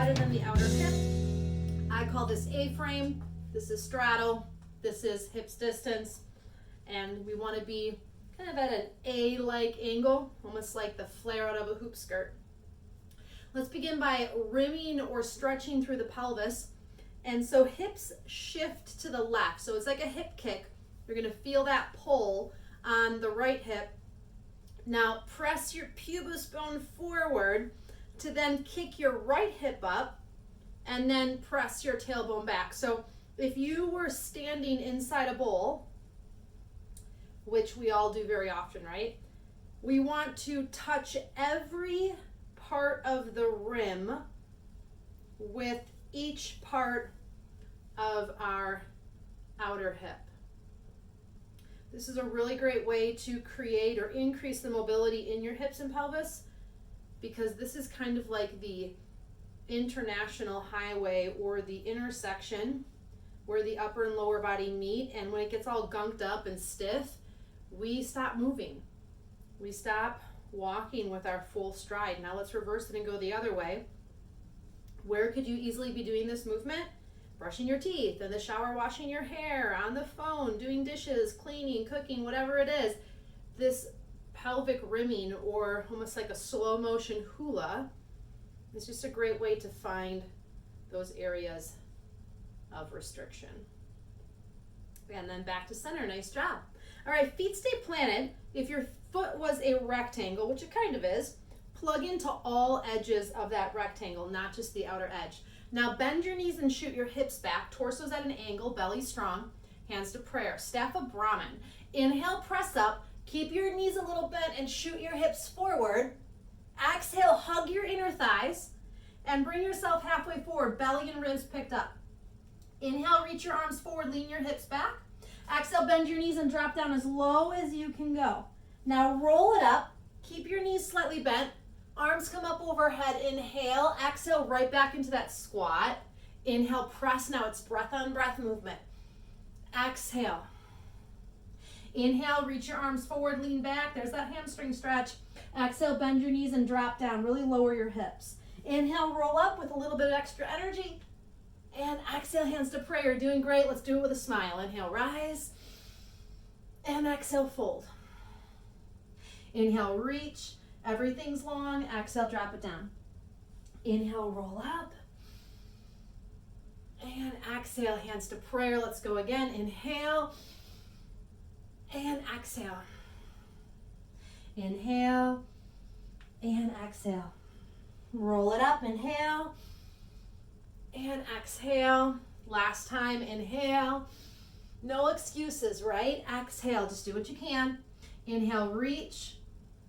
wider than the outer hip. I call this A-frame. This is straddle. This is hips distance. And we want to be kind of at an A-like angle, almost like the flare out of a hoop skirt. Let's begin by rimming or stretching through the pelvis. And so hips shift to the left. So it's like a hip kick. You're going to feel that pull on the right hip. Now press your pubis bone forward to then kick your right hip up and then press your tailbone back. So if you were standing inside a bowl, which we all do very often, right? We want to touch every part of the rim with each part of our outer hip. This is a really great way to create or increase the mobility in your hips and pelvis, because this is kind of like the international highway or the intersection where the upper and lower body meet, and when it gets all gunked up and stiff, we stop moving. We stop walking with our full stride. Now let's reverse it and go the other way. Where could you easily be doing this movement? Brushing your teeth, in the shower, washing your hair, on the phone, doing dishes, cleaning, cooking, whatever it is. This pelvic rimming, or almost like a slow motion hula, is just a great way to find those areas of restriction. And then back to center. Nice job. All right, feet stay planted. If your foot was a rectangle, which it kind of is, plug into all edges of that rectangle, not just the outer edge. Now bend your knees and shoot your hips back, torso's at an angle, belly strong, hands to prayer. Staff of Brahman. Inhale, press up, keep your knees a little bent and shoot your hips forward. Exhale, hug your inner thighs and bring yourself halfway forward, belly and ribs picked up. Inhale, reach your arms forward, lean your hips back. Exhale, bend your knees and drop down as low as you can go. Now roll it up, keep your knees slightly bent. Arms come up overhead, inhale, exhale, right back into that squat. Inhale, press, now it's breath on breath movement. Exhale. Inhale, reach your arms forward, lean back, there's that hamstring stretch. Exhale, bend your knees and drop down, really lower your hips. Inhale, roll up with a little bit of extra energy. And exhale, hands to prayer, you're doing great, let's do it with a smile. Inhale, rise, and exhale, fold. Inhale, reach. Everything's long. Exhale, drop it down. Inhale, roll up. And exhale, hands to prayer. Let's go again. Inhale. And exhale. Inhale. And exhale. Roll it up. Inhale. And exhale. Last time. Inhale. No excuses, right? Exhale. Just do what you can. Inhale, reach.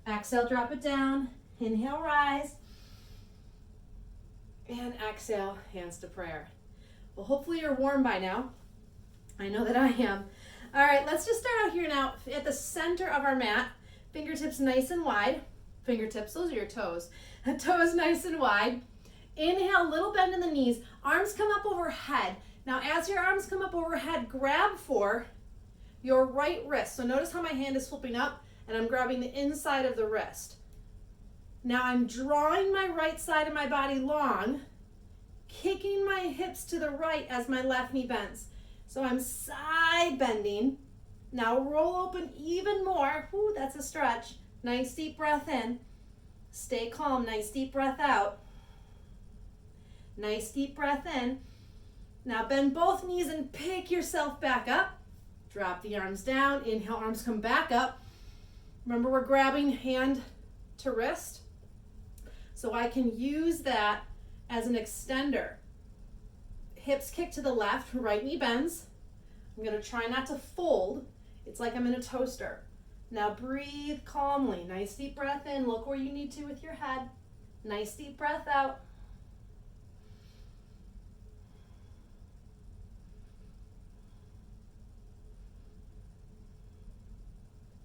Exhale, drop it down. Inhale, rise. And exhale, hands to prayer. Well, hopefully you're warm by now. I know that I am. All right, let's just start out here now at the center of our mat. Fingertips nice and wide. Fingertips, those are your toes. Toes nice and wide. Inhale, little bend in the knees. Arms come up overhead. Now, as your arms come up overhead, grab for your right wrist. So notice how my hand is flipping up, and I'm grabbing the inside of the wrist. Now I'm drawing my right side of my body long, kicking my hips to the right as my left knee bends. So I'm side bending. Now roll open even more. Ooh, that's a stretch. Nice deep breath in. Stay calm, nice deep breath out. Nice deep breath in. Now bend both knees and pick yourself back up. Drop the arms down. Inhale, arms come back up. Remember, we're grabbing hand to wrist, so I can use that as an extender. Hips kick to the left, right knee bends. I'm going to try not to fold. It's like I'm in a toaster. Now breathe calmly. Nice deep breath in. Look where you need to with your head. Nice deep breath out.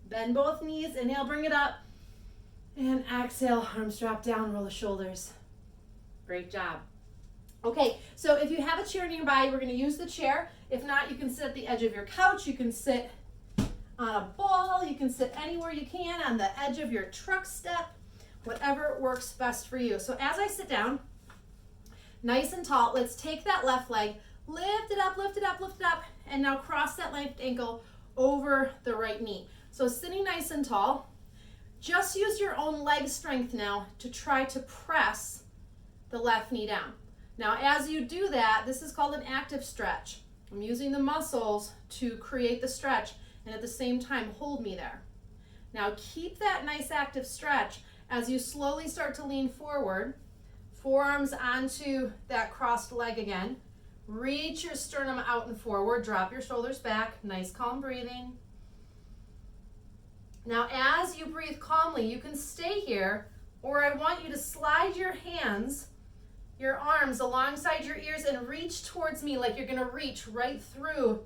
Bend both knees, inhale, bring it up. And exhale, arms drop down, roll the shoulders. Great job. Okay, so if you have a chair nearby, we're gonna use the chair. If not, you can sit at the edge of your couch, you can sit on a ball, you can sit anywhere you can on the edge of your truck step, whatever works best for you. So as I sit down, Nice and tall. Let's take that left leg, lift it up, lift it up, lift it up, and now cross that left ankle over the right knee. So sitting nice and tall. Just use your own leg strength now to try to press the left knee down. Now, as you do that, this is called an active stretch. I'm using the muscles to create the stretch and at the same time hold me there. Now, keep that nice active stretch as you slowly start to lean forward, forearms onto that crossed leg again. Reach your sternum out and forward, drop your shoulders back, nice calm breathing. Now, as you breathe calmly, you can stay here, or I want you to slide your hands, your arms alongside your ears and reach towards me like you're gonna reach right through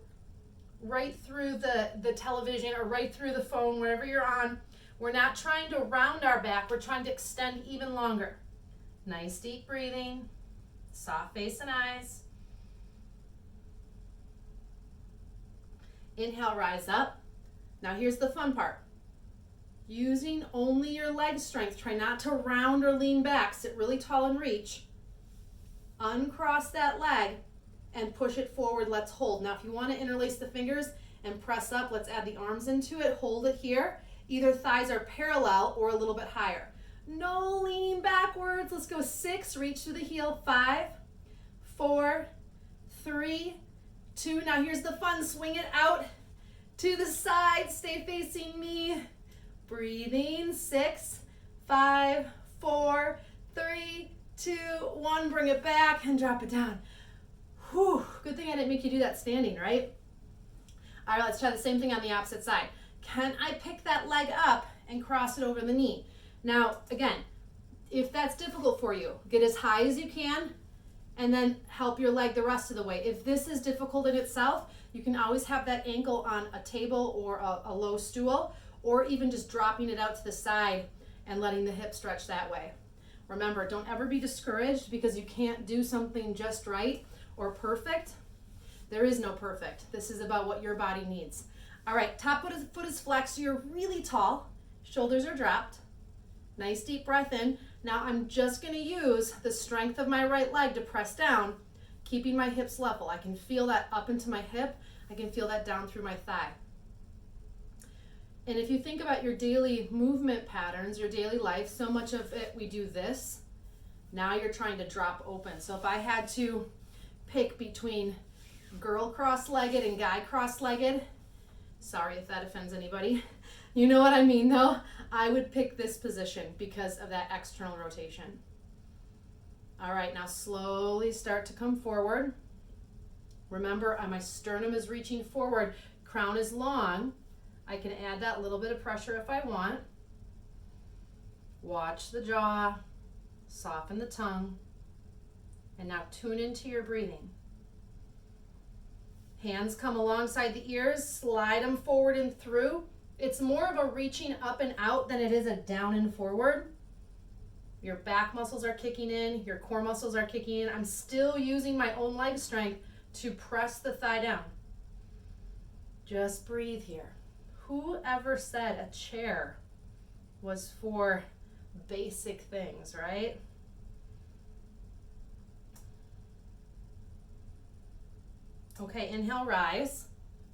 the television or right through the phone, wherever you're on. We're not trying to round our back, we're trying to extend even longer. Nice deep breathing, soft face and eyes. Inhale, rise up. Now here's the fun part. Using only your leg strength, try not to round or lean back, sit really tall and reach. Uncross that leg and push it forward, let's hold. Now if you want to interlace the fingers and press up, let's add the arms into it, hold it here. Either thighs are parallel or a little bit higher. No leaning backwards, let's go 6, reach through the heel, 5, 4, 3, 2. Now here's the fun, swing it out to the side, stay facing me. Breathing, 6, 5, 4, 3, 2, 1. Bring it back and drop it down. Whew, good thing I didn't make you do that standing, right? All right, let's try the same thing on the opposite side. Can I pick that leg up and cross it over the knee? Now, again, if that's difficult for you, get as high as you can and then help your leg the rest of the way. If this is difficult in itself, you can always have that ankle on a table or a low stool, or even just dropping it out to the side and letting the hip stretch that way. Remember, don't ever be discouraged because you can't do something just right or perfect. There is no perfect. This is about what your body needs. All right, top foot is flexed, so you're really tall. Shoulders are dropped. Nice deep breath in. Now I'm just gonna use the strength of my right leg to press down, keeping my hips level. I can feel that up into my hip. I can feel that down through my thigh. And if you think about your daily movement patterns, your daily life, so much of it we do this. Now you're trying to drop open. So if I had to pick between girl cross-legged and guy cross-legged, sorry if that offends anybody, you know what I mean though, I would pick this position because of that external rotation. All right, now slowly start to come forward. Remember, my sternum is reaching forward, crown is long. I can add that little bit of pressure if I want. Watch the jaw, soften the tongue, and now tune into your breathing. Hands come alongside the ears, slide them forward and through. It's more of a reaching up and out than it is a down and forward. Your back muscles are kicking in, your core muscles are kicking in. I'm still using my own leg strength to press the thigh down. Just breathe here. Whoever said a chair was for basic things, right? Okay, inhale, rise.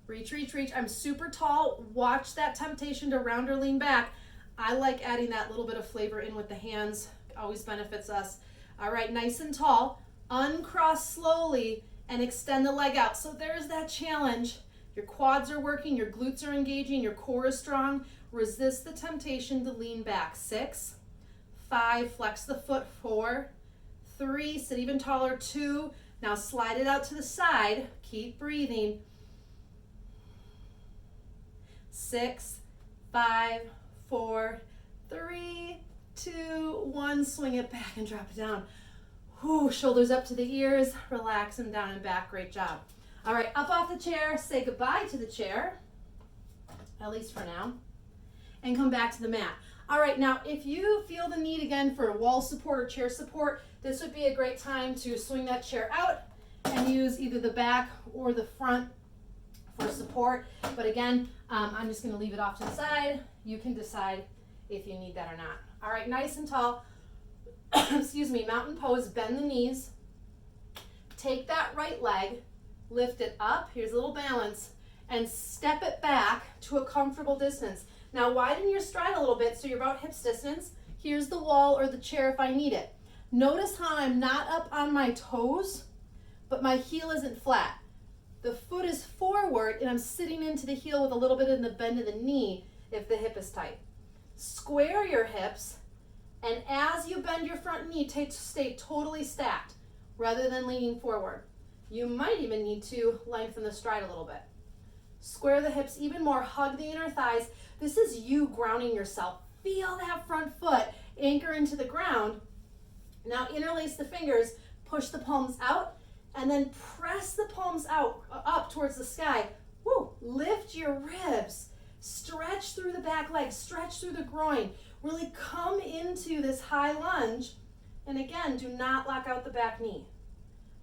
Reach, reach, reach. I'm super tall. Watch that temptation to round or lean back. I like adding that little bit of flavor in with the hands. It always benefits us. All right, nice and tall. Uncross slowly and extend the leg out. So there's that challenge. Your quads are working, your glutes are engaging, your core is strong. Resist the temptation to lean back. 6, 5, flex the foot. 4, 3, sit even taller. 2, now slide it out to the side. Keep breathing. 6, 5, 4, 3, 2, 1. Swing it back and drop it down. Whew, shoulders up to the ears. Relax them down and back. Great job. All right, up off the chair, say goodbye to the chair, at least for now, and come back to the mat. All right, now if you feel the need again for wall support or chair support, this would be a great time to swing that chair out and use either the back or the front for support. But again, I'm just gonna leave it off to the side. You can decide if you need that or not. All right, nice and tall. Excuse me, mountain pose, bend the knees. Take that right leg, lift it up, here's a little balance, and step it back to a comfortable distance. Now widen your stride a little bit so you're about hips distance. Here's the wall or the chair if I need it. Notice how I'm not up on my toes, but my heel isn't flat. The foot is forward and I'm sitting into the heel with a little bit in the bend of the knee if the hip is tight. Square your hips, and as you bend your front knee, stay totally stacked rather than leaning forward. You might even need to lengthen the stride a little bit. Square the hips even more, hug the inner thighs. This is you grounding yourself. Feel that front foot anchor into the ground. Now interlace the fingers, push the palms out, and then press the palms out, up towards the sky. Woo! Lift your ribs. Stretch through the back leg, stretch through the groin. Really come into this high lunge. And again, do not lock out the back knee.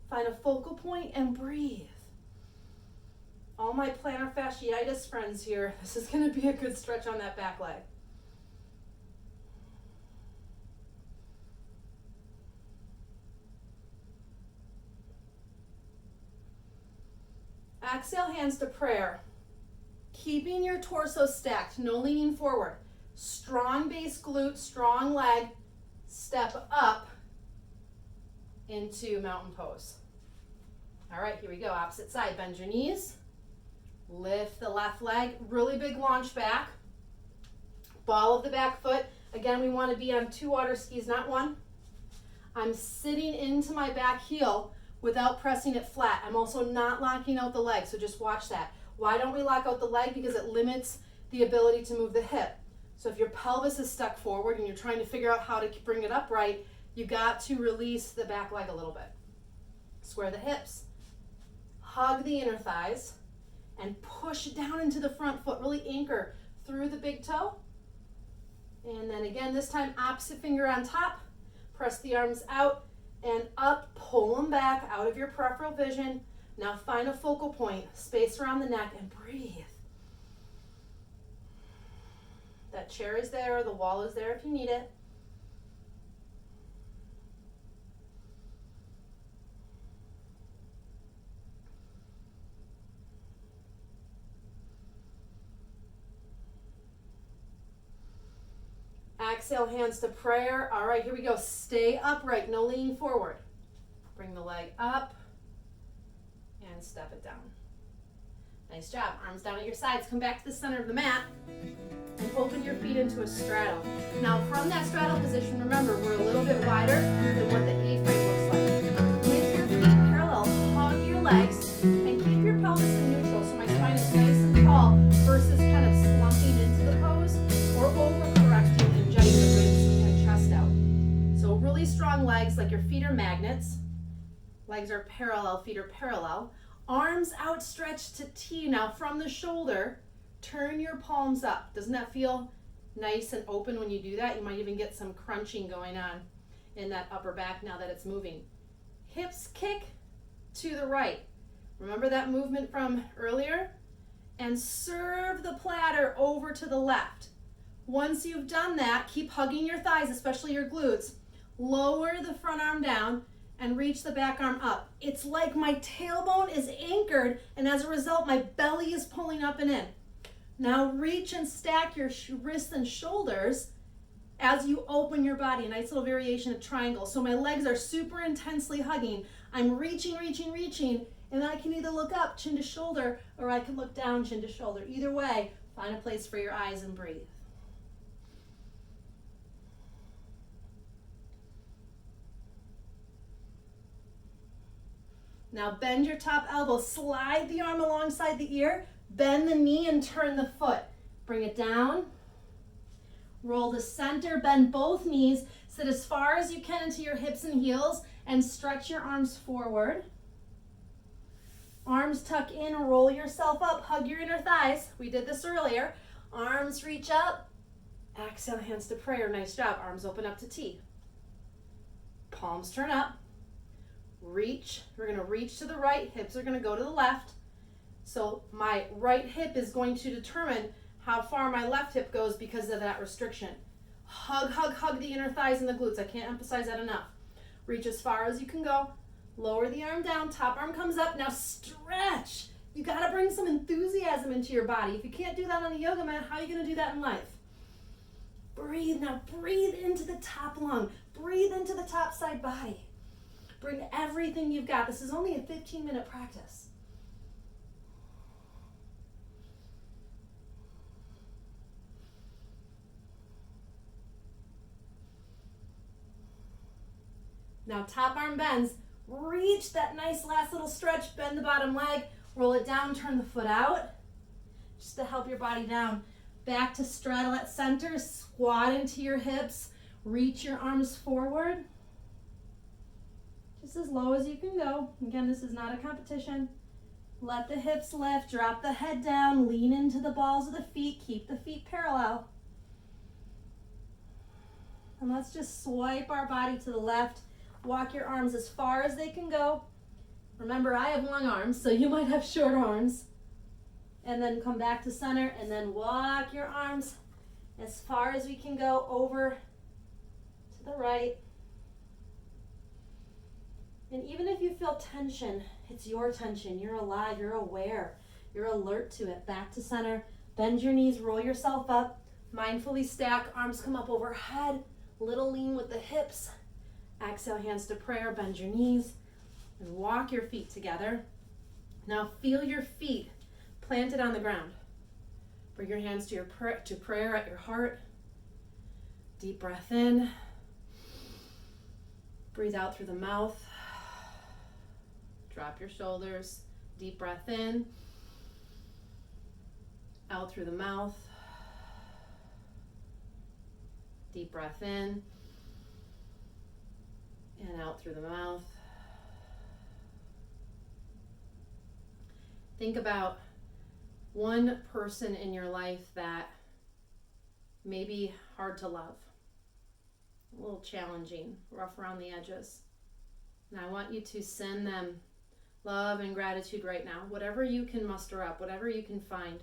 Find a focal point and breathe. All my plantar fasciitis friends here, this is going to be a good stretch on that back leg. Exhale, hands to prayer. Keeping your torso stacked, no leaning forward. Strong base glute, strong leg. Step up into mountain pose. All right, here we go. Opposite side. Bend your knees. Lift the left leg. Really big launch back. Ball of the back foot. Again, we want to be on 2 water skis, not 1. I'm sitting into my back heel without pressing it flat. I'm also not locking out the leg, so just watch that. Why don't we lock out the leg? Because it limits the ability to move the hip. So if your pelvis is stuck forward and you're trying to figure out how to bring it upright, you got to release the back leg a little bit. Square the hips. Hug the inner thighs and push down into the front foot. Really anchor through the big toe. And then again, this time opposite finger on top. Press the arms out and up. Pull them back out of your peripheral vision. Now find a focal point, space around the neck, and breathe. That chair is there, the wall is there if you need it. Exhale, hands to prayer. All right, here we go. Stay upright, no leaning forward. Bring the leg up and step it down. Nice job. Arms down at your sides. Come back to the center of the mat and open your feet into a straddle. Now from that straddle position, remember, we're a little bit wider than what the A-frame looks like. With your feet parallel, hug your legs and keep your pelvis in neutral so my spine is nice and tall versus kind of slumping into the pose or overcorrecting and jutting the ribs and chest out. So really strong legs, like your feet are magnets. Legs are parallel, feet are parallel. Arms outstretched to T. Now from the shoulder, turn your palms up. Doesn't that feel nice and open when you do that? You might even get some crunching going on in that upper back now that it's moving. Hips kick to the right. Remember that movement from earlier? And serve the platter over to the left. Once you've done that, keep hugging your thighs, especially your glutes. Lower the front arm down and reach the back arm up. It's like my tailbone is anchored, and as a result, my belly is pulling up and in. Now reach and stack your wrists and shoulders as you open your body. A nice little variation of triangle. So my legs are super intensely hugging. I'm reaching, and I can either look up, chin to shoulder, or I can look down, chin to shoulder. Either way, find a place for your eyes and breathe. Now bend your top elbow, slide the arm alongside the ear, bend the knee and turn the foot. Bring it down, roll to center, bend both knees, sit as far as you can into your hips and heels and stretch your arms forward. Arms tuck in, roll yourself up, hug your inner thighs. We did this earlier. Arms reach up, exhale, hands to prayer. Nice job. Arms open up to T. Palms turn up. Reach. We're going to reach to the right. Hips are going to go to the left. So my right hip is going to determine how far my left hip goes because of that restriction. Hug the inner thighs and the glutes. I can't emphasize that enough. Reach as far as you can go. Lower the arm down, top arm comes up. Now stretch. You gotta bring some enthusiasm into your body. If you can't do that on a yoga mat, how are you gonna do that in life? Breathe, now breathe into the top lung. Breathe into the top side body. Bring everything you've got. This is only a 15-minute practice. Now top arm bends. Reach that nice last little stretch. Bend the bottom leg. Roll it down. Turn the foot out. Just to help your body down. Back to straddle at center. Squat into your hips. Reach your arms forward. Just as low as you can go. Again, this is not a competition. Let the hips lift. Drop the head down. Lean into the balls of the feet. Keep the feet parallel. And let's just swipe our body to the left. Walk your arms as far as they can go. Remember, I have long arms, so you might have short arms. And then come back to center, and then walk your arms as far as we can go over to the right. And even if you feel tension, it's your tension. You're alive, you're aware, you're alert to it. Back to center, bend your knees, roll yourself up, mindfully stack, arms come up overhead, little lean with the hips. Exhale, hands to prayer, bend your knees, and walk your feet together. Now feel your feet planted on the ground. Bring your hands to prayer at your heart. Deep breath in. Breathe out through the mouth. Drop your shoulders. Deep breath in. Out through the mouth. Deep breath in. And out through the mouth. Think about one person in your life that may be hard to love, a little challenging, rough around the edges. And I want you to send them love and gratitude right now. Whatever you can muster up, whatever you can find,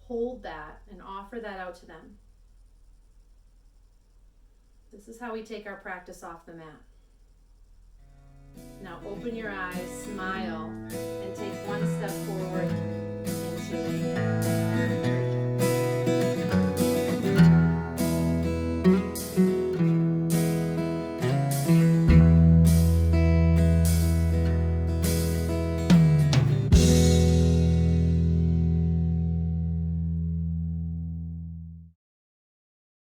hold that and offer that out to them. This is how we take our practice off the mat. Now open your eyes, smile, and take one step forward into